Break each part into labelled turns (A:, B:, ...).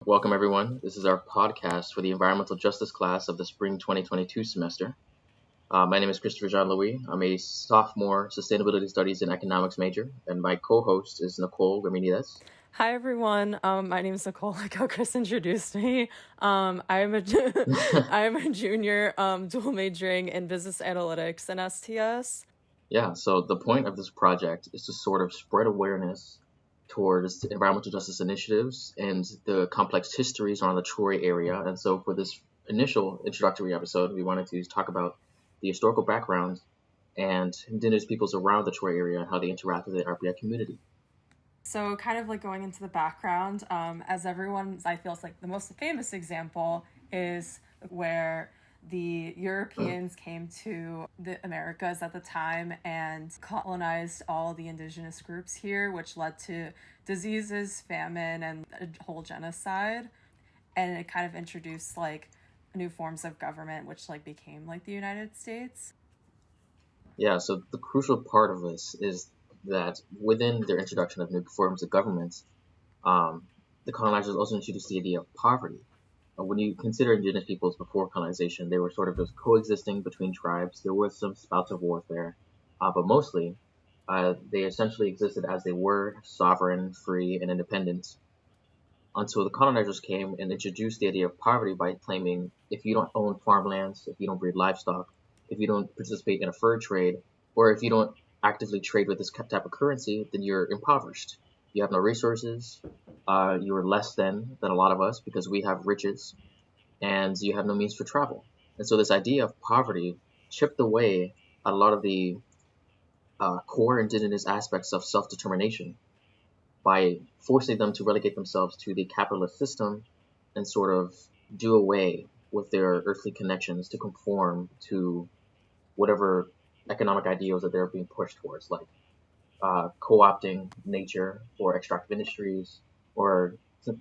A: Welcome everyone. This is our podcast for the environmental justice class of the spring 2022 semester. My name is Christopher Jean-Louis. I'm a sophomore sustainability studies and economics major, and my co-host is Nicole Gramenides.
B: Hi everyone. My name is Nicole, like how Chris introduced me. I'm a junior dual majoring in business analytics and STS.
A: Yeah, so the point of this project is to sort of spread awareness towards environmental justice initiatives and the complex histories around the Troy area. And so for this initial introductory episode, we wanted to talk about the historical background and Indigenous peoples around the Troy area and how they interact with the RPI community.
B: So kind of like going into the background, as everyone, I feel, is like the most famous example is where the Europeans came to the Americas at the time and colonized all the indigenous groups here, which led to diseases, famine, and a whole genocide. And it kind of introduced like new forms of government, which like became like the United States.
A: Yeah, so the crucial part of this is that within their introduction of new forms of government, the colonizers also introduced the idea of poverty. When you consider indigenous peoples before colonization, they were sort of just coexisting between tribes. There was some spouts of warfare, but mostly they essentially existed as they were, sovereign, free, and independent, until the colonizers came and introduced the idea of poverty by claiming if you don't own farmlands, if you don't breed livestock, if you don't participate in a fur trade, or if you don't actively trade with this type of currency, then you're impoverished. You have no resources. You're less than a lot of us because we have riches, and you have no means for travel. And so this idea of poverty chipped away at a lot of the core indigenous aspects of self-determination by forcing them to relegate themselves to the capitalist system and sort of do away with their earthly connections to conform to whatever economic ideals that they're being pushed towards, like co-opting nature for extractive industries, or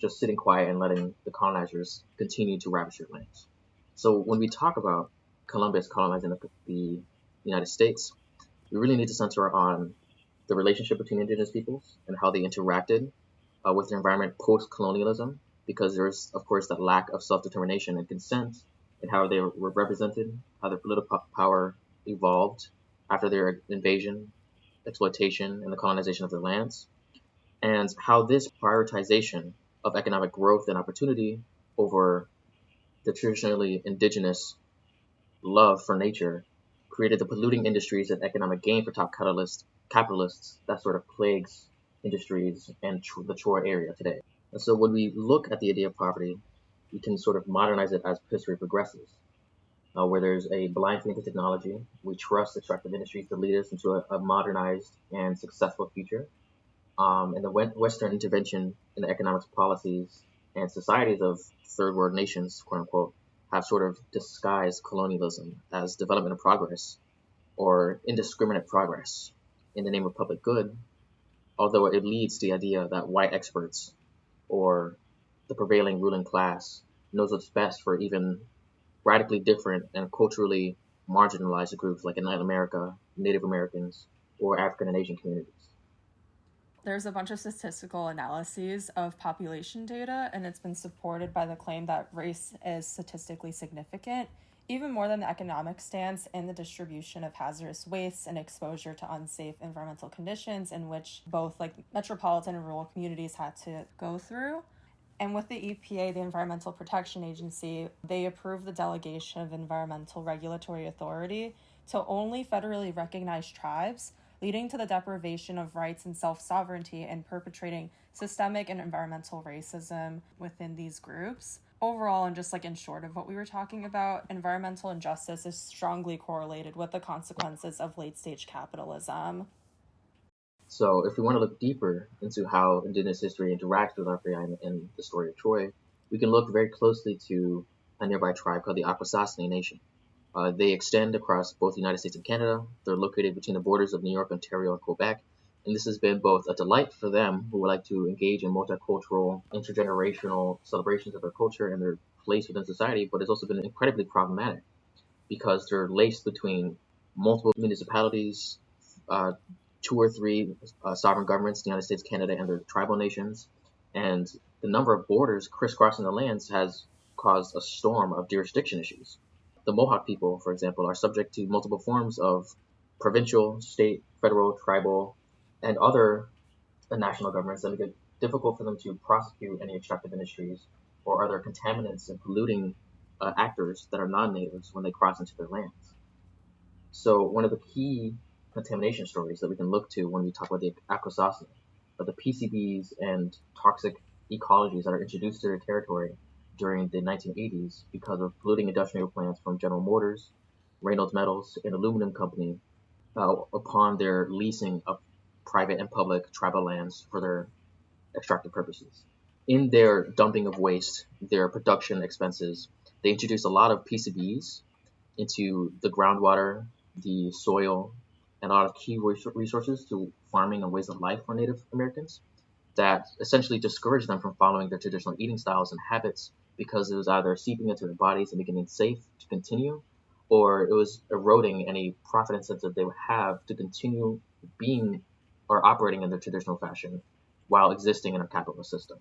A: just sitting quiet and letting the colonizers continue to ravage their lands. So when we talk about Columbus colonizing the United States, we really need to center on the relationship between indigenous peoples and how they interacted with their environment post-colonialism, because there's, of course, that lack of self-determination and consent and how they were represented, how their political power evolved after their invasion, exploitation, and the colonization of their lands, and how this prioritization of economic growth and opportunity over the traditionally indigenous love for nature created the polluting industries and economic gain for top capitalists that sort of plagues industries and the Troy area today. And so when we look at the idea of poverty, we can sort of modernize it as history progresses, where there's a blind faith in technology. We trust extractive industries to lead us into a modernized and successful future. And the Western intervention in the economic policies and societies of third world nations, quote unquote, have sort of disguised colonialism as development of progress or indiscriminate progress in the name of public good, although it leads to the idea that white experts or the prevailing ruling class knows what's best for even radically different and culturally marginalized groups like in Latin America, Native Americans, or African and Asian communities.
B: There's a bunch of statistical analyses of population data, and it's been supported by the claim that race is statistically significant, even more than the economic stance in the distribution of hazardous wastes and exposure to unsafe environmental conditions in which both like metropolitan and rural communities had to go through. And with the EPA, the Environmental Protection Agency, they approved the delegation of environmental regulatory authority to only federally recognized tribes, leading to the deprivation of rights and self-sovereignty and perpetrating systemic and environmental racism within these groups. Overall, and just like in short of what we were talking about, environmental injustice is strongly correlated with the consequences of late-stage capitalism.
A: So if we want to look deeper into how Indigenous history interacts with RPI and the story of Troy, we can look very closely to a nearby tribe called the Akwesasne Nation. They extend across both the United States and Canada. They're located between the borders of New York, Ontario, and Quebec. And this has been both a delight for them who would like to engage in multicultural, intergenerational celebrations of their culture and their place within society, but it's also been incredibly problematic because they're laced between multiple municipalities, 2 or 3 sovereign governments, the United States, Canada, and their tribal nations. And the number of borders crisscrossing the lands has caused a storm of jurisdiction issues. The Mohawk people, for example, are subject to multiple forms of provincial, state, federal, tribal, and other national governments that make it difficult for them to prosecute any extractive industries or other contaminants and polluting actors that are non-natives when they cross into their lands. So one of the key contamination stories that we can look to when we talk about the Akwesasne are the PCBs and toxic ecologies that are introduced to their territory during the 1980s because of polluting industrial plants from General Motors, Reynolds Metals, and Aluminum Company upon their leasing of private and public tribal lands for their extractive purposes. In their dumping of waste, their production expenses, they introduced a lot of PCBs into the groundwater, the soil, and a lot of key resources to farming and ways of life for Native Americans that essentially discouraged them from following their traditional eating styles and habits because it was either seeping into their bodies and making it safe to continue, or it was eroding any profit incentive they would have to continue being or operating in their traditional fashion while existing in our capitalist system.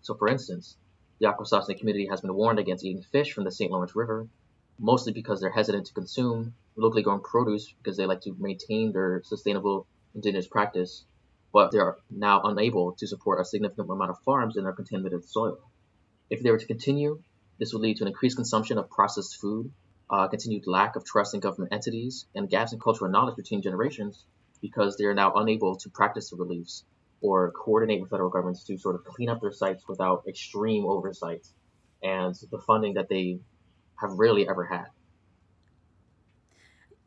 A: So, for instance, the Akwesasne community has been warned against eating fish from the St. Lawrence River, mostly because they're hesitant to consume locally grown produce because they like to maintain their sustainable indigenous practice, but they are now unable to support a significant amount of farms in their contaminated soil. If they were to continue, this would lead to an increased consumption of processed food, continued lack of trust in government entities, and gaps in cultural knowledge between generations because they are now unable to practice the beliefs or coordinate with federal governments to sort of clean up their sites without extreme oversight and the funding that they have rarely ever had.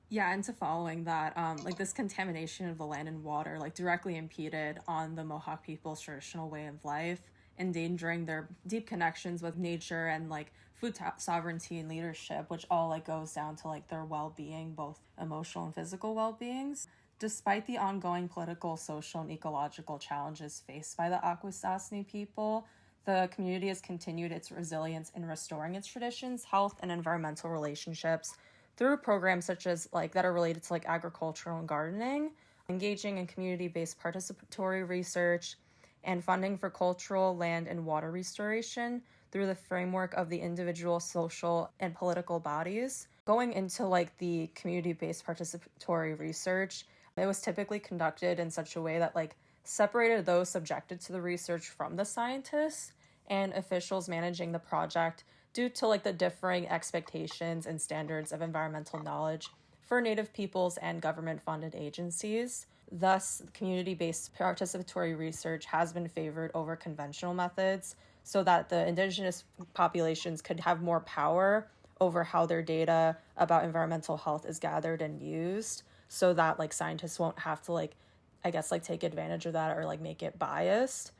B: Yeah, and to following that, like this contamination of the land and water, like directly impeded on the Mohawk people's traditional way of life, endangering their deep connections with nature and like food sovereignty and leadership, which all like goes down to like their well-being, both emotional and physical well-beings. Despite the ongoing political, social, and ecological challenges faced by the Akwesasne people, the community has continued its resilience in restoring its traditions, health, and environmental relationships through programs such as like that are related to like agricultural and gardening, engaging in community-based participatory research, and funding for cultural, land, and water restoration through the framework of the individual, social, and political bodies. Going into like the community-based participatory research, it was typically conducted in such a way that like separated those subjected to the research from the scientists and officials managing the project due to like the differing expectations and standards of environmental knowledge for Native peoples and government-funded agencies. Thus, community-based participatory research has been favored over conventional methods so that the Indigenous populations could have more power over how their data about environmental health is gathered and used, so that like scientists won't have to like, I guess, like take advantage of that or like make it biased.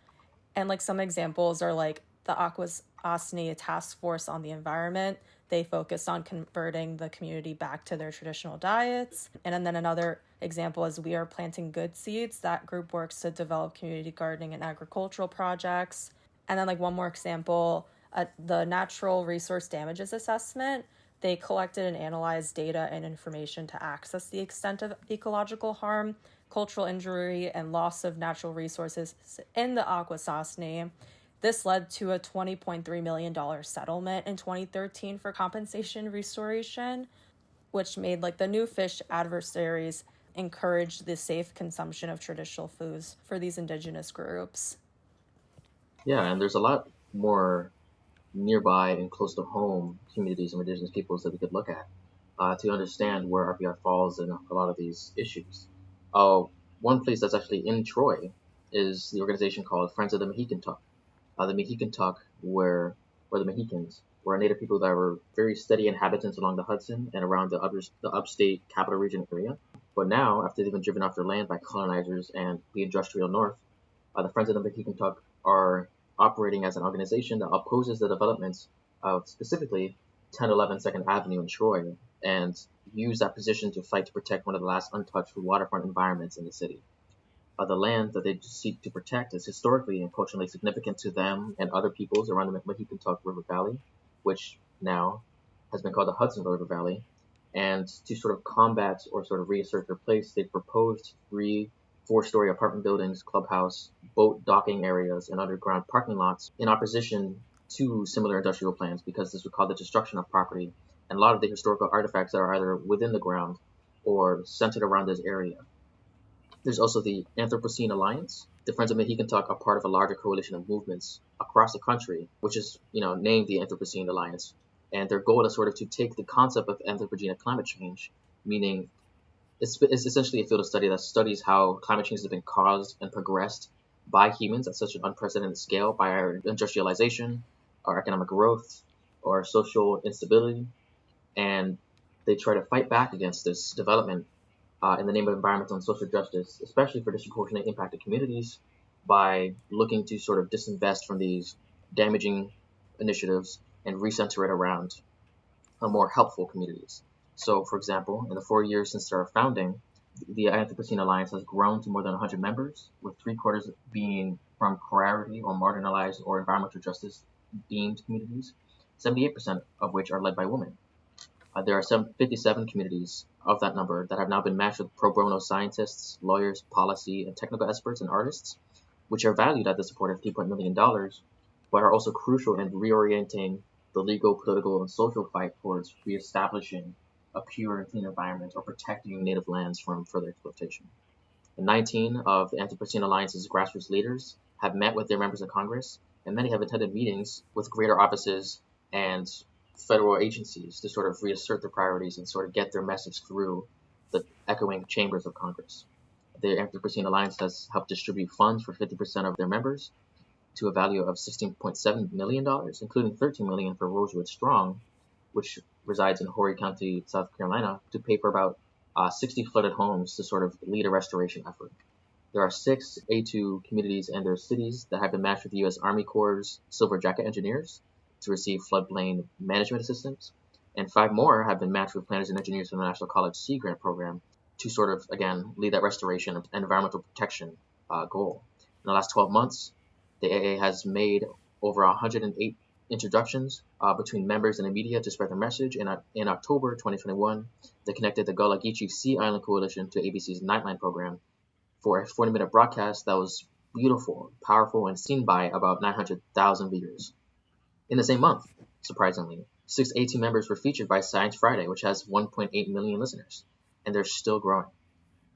B: And like some examples are like the Akwesasne Task Force on the Environment. They focused on converting the community back to their traditional diets. And then another example is We Are Planting Good Seeds. That group works to develop community gardening and agricultural projects. And then like one more example, the Natural Resource Damages Assessment. They collected and analyzed data and information to assess the extent of ecological harm, cultural injury, and loss of natural resources in the Akwesasne. This led to a $20.3 million settlement in 2013 for compensation restoration, which made like the new fish adversaries encourage the safe consumption of traditional foods for these indigenous groups.
A: Yeah, and there's a lot more nearby and close to home communities of indigenous peoples that we could look at to understand where RPR falls in a lot of these issues. One place that's actually in Troy is the organization called Friends of the Mehicantuck. The Mehicantuck were the Mohicans were Native people that were very steady inhabitants along the Hudson and around the upstate capital region area. But now, after they've been driven off their land by colonizers and the industrial north, the Friends of the Mehicantuck are operating as an organization that opposes the development of specifically 1011 2nd Avenue in Troy and use that position to fight to protect one of the last untouched waterfront environments in the city. The land that they seek to protect is historically and culturally significant to them and other peoples around the Mehicantuck River Valley, which now has been called the Hudson River Valley. And to sort of combat or sort of reassert their place, they proposed 3 4-story apartment buildings, clubhouse, boat docking areas, and underground parking lots in opposition to similar industrial plans, because this would cause the destruction of property and a lot of the historical artifacts that are either within the ground or centered around this area. There's also the Anthropocene Alliance. The Friends of Mehicantuck are part of a larger coalition of movements across the country, which is, named the Anthropocene Alliance. And their goal is sort of to take the concept of anthropogenic climate change, meaning it's essentially a field of study that studies how climate change has been caused and progressed by humans at such an unprecedented scale by our industrialization, our economic growth, or social instability. And they try to fight back against this development in the name of environmental and social justice, especially for disproportionately impacted communities, by looking to sort of disinvest from these damaging initiatives and recenter it around more helpful communities. So, for example, in the 4 years since our founding, the Anthropocene Alliance has grown to more than 100 members, with 3/4 being from priority or marginalized or environmental justice deemed communities, 78% of which are led by women. There are 57 communities of that number that have now been matched with pro bono scientists, lawyers, policy, and technical experts and artists, which are valued at the support of $3 million, but are also crucial in reorienting the legal, political, and social fight towards reestablishing a pure and clean environment or protecting native lands from further exploitation. And 19 of the Anthropocene Alliance's grassroots leaders have met with their members of Congress, and many have attended meetings with greater offices and federal agencies to sort of reassert their priorities and sort of get their message through the echoing chambers of Congress. The Anthropocene Alliance has helped distribute funds for 50% of their members to a value of $16.7 million, including $13 million for Rosewood Strong, which resides in Horry County, South Carolina, to pay for about 60 flooded homes to sort of lead a restoration effort. There are 6 A2 communities and their cities that have been matched with the U.S. Army Corps' Silver Jacket Engineers to receive floodplain management assistance, and 5 more have been matched with planners and engineers from the National College Sea Grant Program to sort of, again, lead that restoration and environmental protection goal. In the last 12 months, the AA has made over 108 introductions between members and the media to spread their message. In October 2021, they connected the Gullah Geechee Sea Island Coalition to ABC's Nightline program for a 40-minute broadcast that was beautiful, powerful, and seen by about 900,000 viewers. In the same month, surprisingly, 6 A2 members were featured by Science Friday, which has 1.8 million listeners, and they're still growing.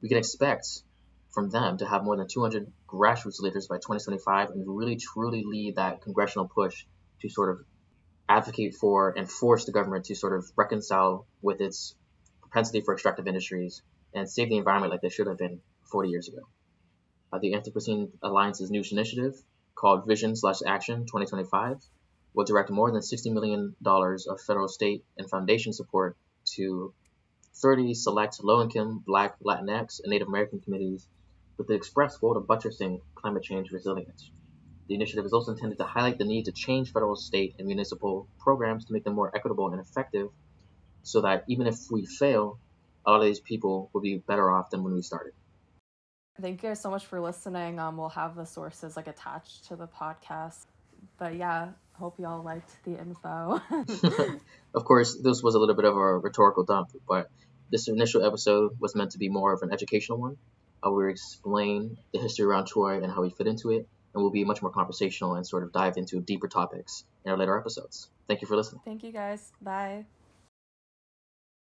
A: We can expect from them to have more than 200 grassroots leaders by 2025 and really truly lead that congressional push to sort of advocate for and force the government to sort of reconcile with its propensity for extractive industries and save the environment like they should have been 40 years ago. The Anthropocene Alliance's new initiative, called Vision/Action 2025, will direct more than $60 million of federal, state, and foundation support to 30 select low-income Black, Latinx, and Native American communities with the express goal of buttressing climate change resilience. The initiative is also intended to highlight the need to change federal, state, and municipal programs to make them more equitable and effective, so that even if we fail, a lot of these people will be better off than when we started.
B: Thank you guys so much for listening. We'll have the sources attached to the podcast. But yeah, hope y'all liked the info.
A: Of course, this was a little bit of a rhetorical dump, but this initial episode was meant to be more of an educational one. We'll explain the history around Troy and how we fit into it, and we'll be much more conversational and sort of dive into deeper topics in our later episodes. Thank you for listening.
B: Thank you guys. Bye.